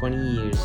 20 years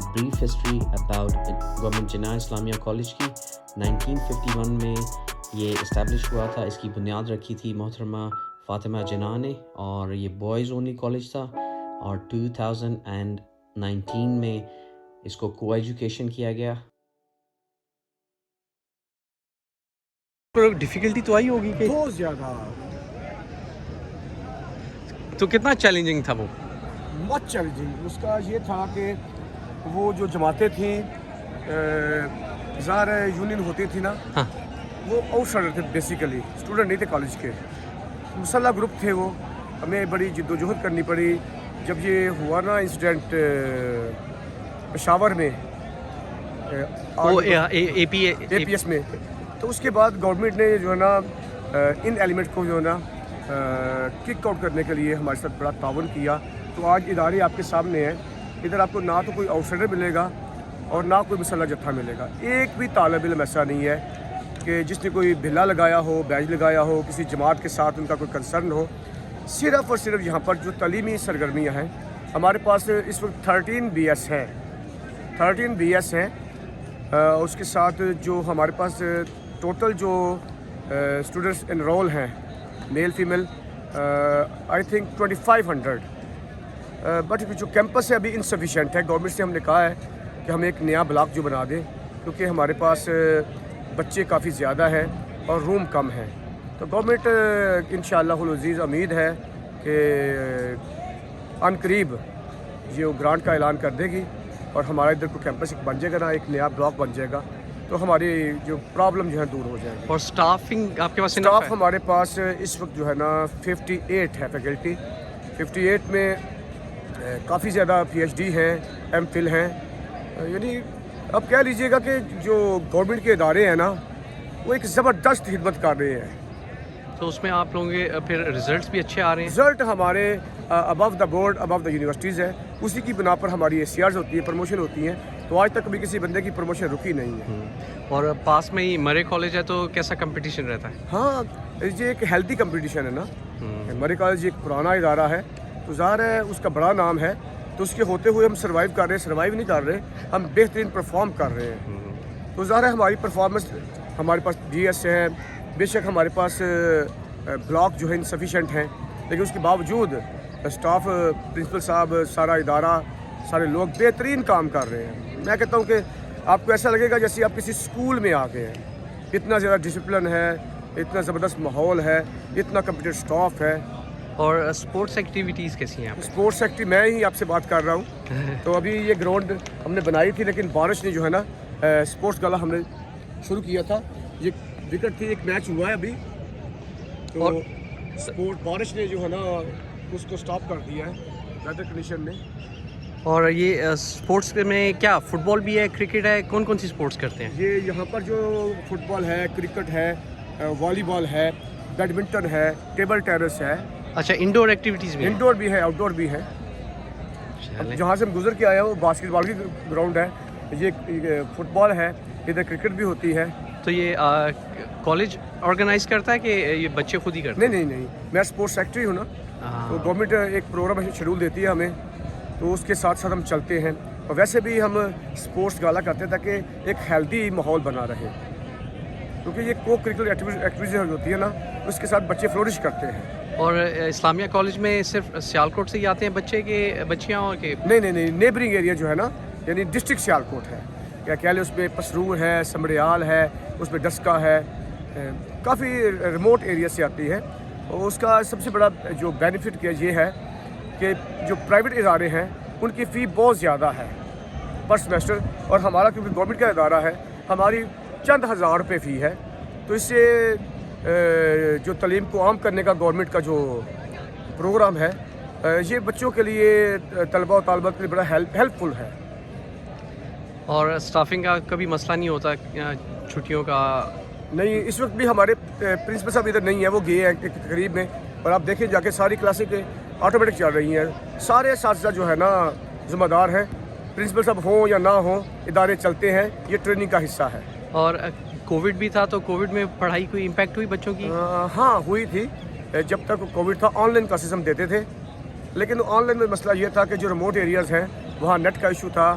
brief history about government Jinnah Islamia college کی. 1951 میں یہ اسٹیبلش ہوا تھا. اس کی بنیاد رکھی تھی محترمہ فاطمہ جناح نے, اور یہ بوائز اونلی کالج تھا. اور 2019 میں اس کو کو ایجوکیشن کیا گیا. ڈیفیکلٹی تو آئی ہوگی کہ بہت زیادہ تو کتنا چیلنجنگ تھا وہ؟ بہت چیلنجنگ. اس کا یہ تھا کہ وہ جو جماعتیں تھیں ظاہر یونین ہوتی تھی نا, ہاں وہ آؤٹ سائڈر تھے بیسیکلی, اسٹوڈنٹ نہیں تھے کالج کے, مسلح گروپ تھے وہ. ہمیں بڑی جد و جہد کرنی پڑی. جب یہ ہوا نا انسیڈنٹ پشاور میں اے پی ایس میں, تو اس کے بعد گورنمنٹ نے جو ہے نا ان ایلیمنٹ کو جو ہے نا کک آؤٹ کرنے کے لیے ہمارے ساتھ بڑا تعاون کیا. تو آج ادارے آپ کے سامنے ہیں. ادھر آپ کو نہ تو کوئی آؤٹ سائڈر ملے گا اور نہ کوئی مسلح جتھا ملے گا. ایک بھی طالب علم ایسا نہیں ہے کہ جس نے کوئی بھلا لگایا ہو, بیج لگایا ہو, کسی جماعت کے ساتھ ان کا کوئی کنسرن ہو. صرف اور صرف یہاں پر جو تعلیمی سرگرمیاں ہیں, ہمارے پاس اس وقت 13 بی ایس ہیں. 13 بی ایس ہیں. اس کے ساتھ جو ہمارے پاس ٹوٹل جو اسٹوڈنٹس انرول ہیں male female I think 2500. But جو کیمپس ہے ابھی انسفیشینٹ ہے. گورنمنٹ سے ہم نے کہا ہے کہ ہم ایک نیا بلاک جو بنا دیں, کیونکہ ہمارے پاس بچے کافی زیادہ ہیں اور روم کم ہیں. تو گورنمنٹ انشاءاللہ العزیز امید ہے کہ ان قریب یہ گرانٹ کا اعلان کر دے گی اور ہمارا ادھر کو کیمپس ایک بن جائے گا نا, ایک نیا بلاک بن جائے گا, تو ہماری جو پرابلم جو ہے دور ہو جائے گی. اور اسٹافنگ آپ کے پاس اسٹاف ہمارے پاس اس وقت جو ہے نا 58 ہے فیکلٹی. 58 میں کافی زیادہ پی ایچ ڈی ہیں, ایم فل ہیں. یعنی اب کہہ لیجئے گا کہ جو گورنمنٹ کے ادارے ہیں نا وہ ایک زبردست خدمت کر رہے ہیں. تو اس میں آپ لوگوں کے پھر ریزلٹس بھی اچھے آ رہے ہیں؟ رزلٹ ہمارے ابو the board, Abu the universities ہے. اسی کی بنا پر ہماری اے سی آرز ہوتی ہیں, پروموشن ہوتی ہیں. تو آج تک کبھی کسی بندے کی پروموشن رکی نہیں ہے. اور پاس میں ہی مرے کالج ہے, تو کیسا کمپٹیشن رہتا ہے؟ ہاں یہ ایک ہیلدی کمپٹیشن ہے نا. ہمارے کالج ایک پرانا ادارہ ہے, تو ظاہر ہے اس کا بڑا نام ہے, تو اس کے ہوتے ہوئے ہم سروائیو کر رہے ہیں. سروائیو نہیں کر رہے, ہم بہترین پرفارم کر رہے ہیں. تو ظاہر ہے ہماری پرفارمنس, ہمارے پاس ڈی ایس ہیں, بے شک ہمارے پاس بلاک جو ہے انسفیشینٹ ہیں, لیکن اس کے باوجود اسٹاف, پرنسپل صاحب, سارا ادارہ, سارے لوگ بہترین کام کر رہے ہیں. میں کہتا ہوں کہ آپ کو ایسا لگے گا جیسے آپ کسی اسکول میں آ گئے ہیں. اتنا زیادہ ڈسپلن ہے, اتنا زبردست ماحول ہے, اتنا کمپیٹیو اسٹاف ہے. اور اسپورٹس ایکٹیویٹیز کیسی ہیں آپ؟ اسپورٹس سیکٹری میں ہی آپ سے بات کر رہا ہوں. تو ابھی یہ گراؤنڈ ہم نے بنائی تھی, لیکن بارش نے جو ہے نا اسپورٹس گالا ہم نے شروع کیا تھا. یہ وکٹ تھی, ایک میچ ہوا ہے ابھی, تو اسپورٹ بارش نے جو ہے نا اس کو اسٹاپ کر دیا ہے ویدر کنڈیشن نے. اور یہ اسپورٹس میں کیا فٹ بال بھی ہے, کرکٹ ہے, کون کون سی اسپورٹس کرتے ہیں؟ یہ یہاں پر جو فٹ بال ہے, کرکٹ ہے, والی بال ہے, بیڈمنٹن ہے, ٹیبل ٹینس ہے. اچھا, انڈور ایکٹیویٹیز بھی ہیں؟ انڈور بھی ہے, آؤٹ ڈور بھی ہے. جہاں سے ہم گزر کے آئے ہیں وہ باسکٹ بال کی گراؤنڈ ہے. یہ فٹ بال ہے, ادھر کرکٹ بھی ہوتی ہے. تو یہ کالج آرگنائز کرتا ہے کہ یہ بچے خود ہی کرتے ہیں؟ نہیں, میں اسپورٹس سیکٹری ہوں نا. تو گورنمنٹ ایک پروگرام شیڈول دیتی ہے ہمیں, تو اس کے ساتھ ساتھ ہم چلتے ہیں. اور ویسے بھی ہم اسپورٹس گالا کرتے ہیں تاکہ ایک ہیلدی ماحول بنا رہے, کیونکہ یہ کو کریکولر ایکٹیویٹیز ہوتی ہے نا, اس کے ساتھ بچے فلورش کرتے ہیں. اور اسلامیہ کالج میں صرف سیالکوٹ سے ہی آتے ہیں بچے کے بچیاں؟ اور کہ نہیں, نیبرنگ ایریا جو ہے نا, یعنی ڈسٹرکٹ سیالکوٹ ہے, کیا کہہ لیں, اس میں پسرور ہے, سمڑیال ہے, اس میں ڈسکا ہے, کافی ریموٹ ایریا سے آتی ہے. اور اس کا سب سے بڑا جو بینیفٹ کیا یہ ہے کہ جو پرائیویٹ ادارے ہیں ان کی فی بہت زیادہ ہے پر سمیسٹر, اور ہمارا کیونکہ گورنمنٹ کا ادارہ ہے, ہماری چند ہزار روپے فی ہے. تو اس سے جو تعلیم کو عام کرنے کا گورنمنٹ کا جو پروگرام ہے, یہ بچوں کے لیے, طلباء و طالبات کے لیے بڑا ہیلپ فل ہے. اور اسٹافنگ کا کبھی مسئلہ نہیں ہوتا چھٹیوں کا؟ نہیں, اس وقت بھی ہمارے پرنسپل صاحب ادھر نہیں ہے, وہ گئے ہیں ایک قریب میں. اور آپ دیکھیں جا کے ساری کلاسیں کے آٹومیٹک چل رہی ہیں. سارے اساتذہ جو ہے نا ذمہ دار ہیں, پرنسپل صاحب ہوں یا نہ ہوں, ادارے چلتے ہیں, یہ ٹریننگ کا حصہ ہے. اور کووڈ بھی تھا, تو کووڈ میں پڑھائی کوئی امپیکٹ ہوئی بچوں کی؟ ہاں ہوئی تھی. جب تک کووڈ تھا آن لائن کلاسز ہم دیتے تھے, لیکن آن لائن میں مسئلہ یہ تھا کہ جو ریموٹ ایریاز ہیں وہاں نیٹ کا ایشو تھا,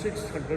600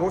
2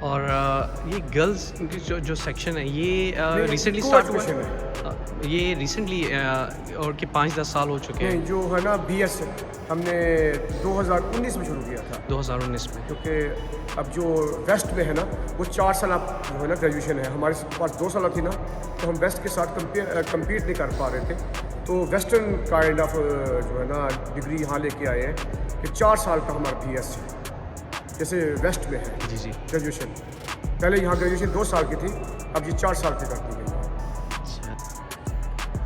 اور یہ گرلز جو سیکشن ہے یہ ریسنٹلی co اسٹارٹ education ہوا یہ ریسنٹلی اور کہ 5-10 سال ہو چکے ہیں نہیں جو ہے نا BS ہم نے 2019 میں شروع کیا تھا 2019 میں. کیونکہ اب جو ویسٹ میں ہے نا وہ 4 سال اب جو ہے نا گریجویشن ہے, ہمارے پاس 2 سال تھی نا, تو ہم ویسٹ کے ساتھ کمپیٹ نہیں کر پا رہے تھے, تو ویسٹرن کائنڈ آف جو ہے نا ڈگری یہاں لے کے آئے ہیں کہ 4 سال کا ہمارا BS جیسے ویسٹ میں ہے جی جی. گریجویشن. پہلے یہاں گریجویشن 2 سال کی تھی, اب یہ 4 سال کی کر دی گئی ہے.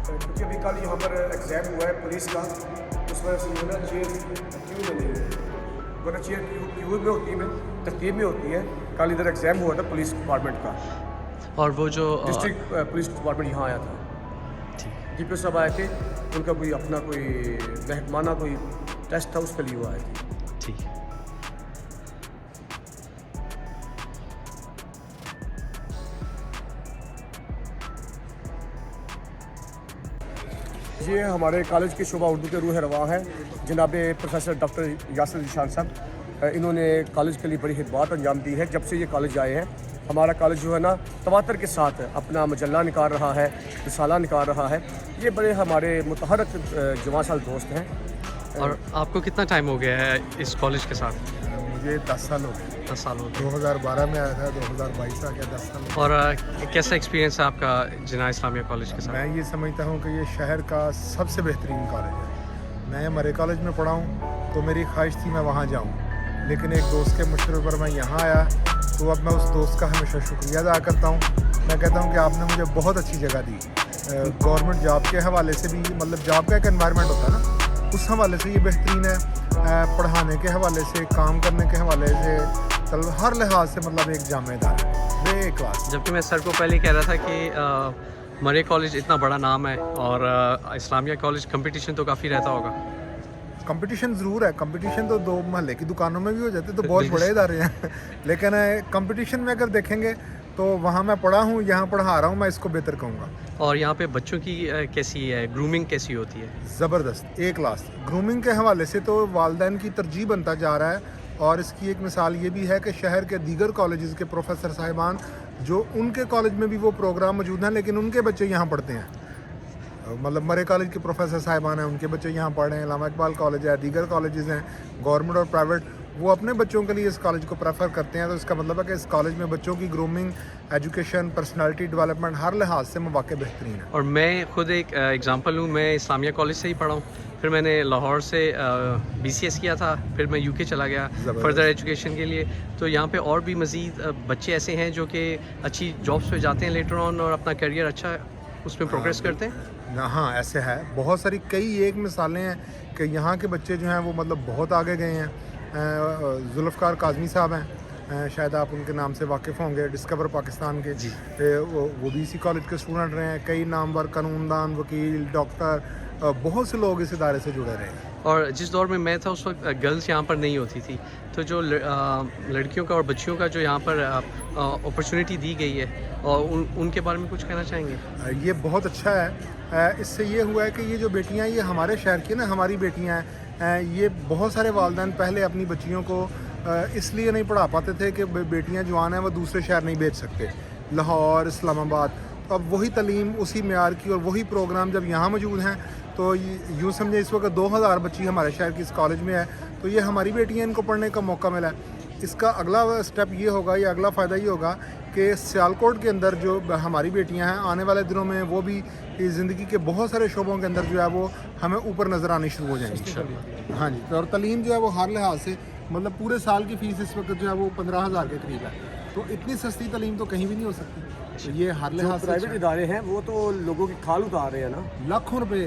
کیونکہ ابھی کل یہاں پر ایگزام ہوا ہے پولیس کا, اس وجہ سے جو ہے نا چیئر کیو میں نہیں ہے, ورنہ چیئر کیو میں ہوتی ہے, ترتیب میں ہوتی ہے. کل ادھر ایگزام ہوا تھا پولیس ڈپارٹمنٹ کا, اور وہ جو ڈسٹرکٹ پولیس ڈپارٹمنٹ یہاں آیا تھا, DPO صاحب آئے تھے, ان کا کوئی اپنا کوئی محکمانہ کوئی ٹیسٹ تھا, اس کے لیے وہ آئے تھے. ٹھیک ہے. یہ ہمارے کالج کے شعبہ اردو کے روح رواں ہے جناب پروفیسر ڈاکٹر یاسر علی شان صاحب. انہوں نے کالج کے لیے بڑی خدمات انجام دی ہے. جب سے یہ کالج آئے ہیں ہمارا کالج جو ہے نا تواتر کے ساتھ اپنا مجلہ نکال رہا ہے, رسالہ نکال رہا ہے. یہ بڑے ہمارے متحرک جوان سال دوست ہیں. اور آپ کو کتنا ٹائم ہو گیا ہے اس کالج کے ساتھ؟ مجھے 10 سال ہو گئے. 10 سال ہو گئے. 2012 میں آیا تھا, 2022 آ گیا, 10 سال. اور کیسا ایکسپیرینس ہے آپ کا جناح اسلامیہ کالج کے ساتھ؟ میں یہ سمجھتا ہوں کہ یہ شہر کا سب سے بہترین کالج ہے. میں مرے کالج میں پڑھا ہوں تو میری خواہش تھی میں وہاں جاؤں, لیکن ایک دوست کے مشورے پر میں یہاں آیا, تو اب میں اس دوست کا ہمیشہ شکریہ ادا کرتا ہوں. میں کہتا ہوں کہ آپ نے مجھے بہت اچھی جگہ دی. گورنمنٹ جاب کے حوالے سے بھی, مطلب جاب کا ایک انوائرمنٹ ہوتا ہے نا, اس حوالے سے یہ بہترین ہے. پڑھانے کے حوالے سے, کام کرنے کے حوالے سے, ہر لحاظ سے مطلب ایک جامع ادارہ ہے, بے کلاس. جبکہ میں سر کو پہلے کہہ رہا تھا کہ مرے کالج اتنا بڑا نام ہے اور اسلامیہ کالج کمپٹیشن تو کافی رہتا ہوگا. کمپٹیشن ضرور ہے. کمپٹیشن تو 2 محلے کی دکانوں میں بھی ہو جاتے, تو بہت بڑے ادارے ہیں. لیکن کمپٹیشن میں اگر دیکھیں گے تو وہاں میں پڑھا ہوں, یہاں پڑھا رہا ہوں, میں اس کو بہتر کہوں گا. اور یہاں پہ بچوں کی کیسی ہے, گرومنگ کیسی ہوتی ہے؟ زبردست, ایک کلاس. گرومنگ کے حوالے سے تو والدین کی ترجیح بنتا جا رہا ہے, اور اس کی ایک مثال یہ بھی ہے کہ شہر کے دیگر کالجز کے پروفیسر صاحبان جو ان کے کالج میں بھی وہ پروگرام موجود ہیں, لیکن ان کے بچے یہاں پڑھتے ہیں. مطلب مرے کالج کے پروفیسر صاحبان ہیں, ان کے بچے یہاں پڑھ رہے ہیں. علامہ اقبال کالج ہے, دیگر کالجز ہیں گورنمنٹ اور پرائیویٹ, وہ اپنے بچوں کے لیے اس کالج کو پریفر کرتے ہیں. تو اس کا مطلب ہے کہ اس کالج میں بچوں کی گرومنگ, ایجوکیشن, پرسنالٹی ڈیولپمنٹ ہر لحاظ سے مواقع بہترین ہے. اور میں خود ایک ایگزامپل ہوں, میں اسلامیہ کالج سے ہی پڑھا ہوں, پھر میں نے لاہور سے BCS کیا تھا, پھر میں UK چلا گیا فردر ایجوکیشن کے لیے. تو یہاں پہ اور بھی مزید بچے ایسے ہیں جو کہ اچھی جابس پہ جاتے ہیں لیٹر آن, اور اپنا کیریئر اچھا اس میں پروگریس کرتے ہیں. ہاں ایسے ہے, بہت ساری کئی ایک مثالیں ہیں کہ یہاں کے بچے جو ہیں وہ مطلب بہت آگے گئے ہیں. ذوالفقار کاظمی صاحب ہیں, شاید آپ ان کے نام سے واقف ہوں گے, ڈسکور پاکستان کے. جی. وہ بھی اسی کالج کے اسٹوڈنٹ رہے ہیں. کئی نامور قانون دان, وکیل, ڈاکٹر, بہت سے لوگ اس ادارے سے جڑے رہے ہیں. اور جس دور میں تھا اس وقت گرلس یہاں پر نہیں ہوتی تھی, تو جو لڑکیوں کا اور بچیوں کا جو یہاں پر اپرچونیٹی دی گئی ہے, اور ان کے بارے میں کچھ کہنا چاہیں گے؟ یہ بہت اچھا ہے. اس سے یہ ہوا ہے کہ یہ جو بیٹیاں, یہ ہمارے شہر کی نا, ہماری بیٹیاں ہیں. یہ بہت سارے والدین پہلے اپنی بچیوں کو اس لیے نہیں پڑھا پاتے تھے کہ بیٹیاں جوان ہیں وہ دوسرے شہر نہیں بھیج سکتے, لاہور, اسلام آباد. تو اب وہی تعلیم, اسی معیار کی اور وہی پروگرام جب یہاں موجود ہیں, تو یوں سمجھے اس وقت 2000 بچی ہمارے شہر کی اس کالج میں ہے. تو یہ ہماری بیٹیاں, ان کو پڑھنے کا موقع ملا ہے. اس کا اگلا اسٹیپ یہ ہوگا, یا اگلا فائدہ یہ ہوگا کہ سیالکوٹ کے اندر جو ہماری بیٹیاں ہیں, آنے والے دنوں میں وہ بھی زندگی کے بہت سارے شعبوں کے اندر جو ہے وہ ہمیں اوپر نظر آنی شروع ہو جائیں گی. ہاں جی. اور تعلیم جو ہے وہ ہر لحاظ سے, مطلب پورے سال کی فیس اس وقت جو ہے وہ 15,000 کے قریب ہے. تو اتنی سستی تعلیم تو کہیں بھی نہیں ہو سکتی. تو یہ ہر لحاظ سے پرائیویٹ ادارے ہیں وہ تو لوگوں کی کھال اتار رہے ہیں نا, لاکھوں روپے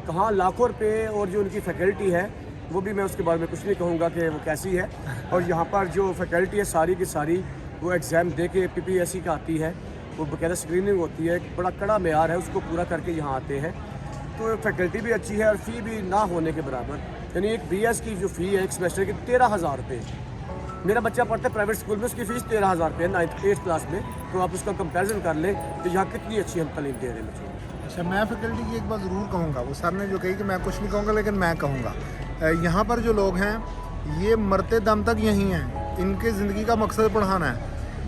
کہاں لاکھوں روپے. اور جو ان کی فیکلٹی ہے وہ بھی, میں اس کے بارے میں کچھ نہیں کہوں گا کہ وہ کیسی ہے. اور یہاں پر جو فیکلٹی ہے ساری کی ساری وہ ایگزام دے کے PPSC کا آتی ہے, وہ باقاعدہ اسکریننگ ہوتی ہے, ایک بڑا کڑا معیار ہے, اس کو پورا کر کے یہاں آتے ہیں. تو فیکلٹی بھی اچھی ہے اور فی بھی نہ ہونے کے برابر. یعنی ایک BS کی جو فی ہے ایک سمیسٹر کی 13,000 روپے. میرا بچہ پڑھتا ہے پرائیویٹ اسکول میں, اس کی فیس 13,000 روپے ہے 9th 8th کلاس میں. تو آپ اس کا کمپیریزن کر لیں کہ یہاں کتنی اچھی ہم تعلیم دے رہے ہیں بچوں کو. اچھا, میں فیکلٹی کی ایک بات ضرور کہوں گا. وہ سر نے جو کہی کہ میں کچھ نہیں کہوں گا, لیکن میں کہوں گا یہاں پر جو لوگ ہیں یہ مرتے دم تک یہیں ہیں. ان کے زندگی کا مقصد پڑھانا ہے.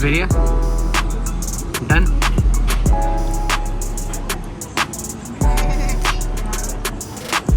Video done.